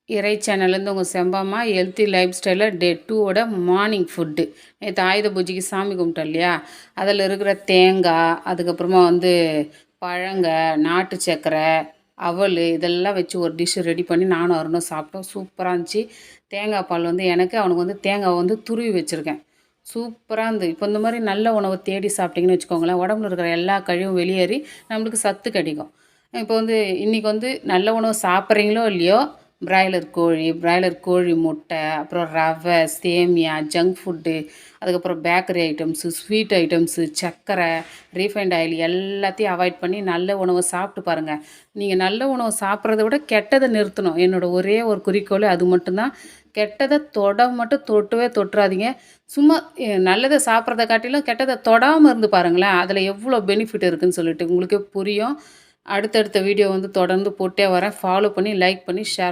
இறை சேனல்லேருந்து உங்கள் செம்பாம்மா healthy life ஸ்டைலில் டே 2ஓட மார்னிங் ஃபுட்டு. நேற்று ஆயுத பூஜைக்கு சாமி கும்பிட்டோம் இல்லையா, அதில் இருக்கிற தேங்காய், அதுக்கப்புறமா பழங்க, நாட்டு சர்க்கரை, அவல் இதெல்லாம் வச்சு ஒரு டிஷ்ஷு ரெடி பண்ணி நானும் அருணும் சாப்பிட்டோம். சூப்பராக இருந்துச்சு. தேங்காய் பால் எனக்கு, அவனுக்கு தேங்காய் துருவி வச்சுருக்கேன். சூப்பராக இருந்தது. இப்போ இந்த மாதிரி நல்ல உணவை தேடி சாப்பிட்டிங்கன்னு வச்சுக்கோங்களேன், உடம்புல இருக்கிற எல்லா கழிவும் வெளியேறி நம்மளுக்கு சத்து கிடைக்கும். இப்போ இன்றைக்கி நல்ல உணவு சாப்பிட்றீங்களோ இல்லையோ, பிராய்லர் கோழி முட்டை, அப்புறம் ரவை, சேமியா, ஜங்க் ஃபுட்டு, அதுக்கப்புறம் பேக்கரி ஐட்டம்ஸு, ஸ்வீட் ஐட்டம்ஸு, சர்க்கரை, ரீஃபைண்ட் ஆயில் எல்லாத்தையும் அவாய்ட் பண்ணி நல்ல உணவை சாப்பிட்டு பாருங்கள். நீங்கள் நல்ல உணவு சாப்பிட்றத விட கெட்டதை நிறுத்தணும். என்னோடய ஒரே ஒரு குறிக்கோள் அது மட்டும்தான். கெட்டதை மட்டும் தொட்டவே தொட்டுறாதீங்க. சும்மா நல்லதை சாப்பிட்றத காட்டிலும் கெட்டதை தொடாமல் இருந்து பாருங்களேன், அதில் எவ்வளோ பெனிஃபிட் இருக்குதுன்னு சொல்லிட்டு உங்களுக்கே புரியும். அடுத்தடுத்த வீடியோ தொடர்ந்து போட்டே வரேன். ஃபாலோ பண்ணி, லைக் பண்ணி, ஷேர்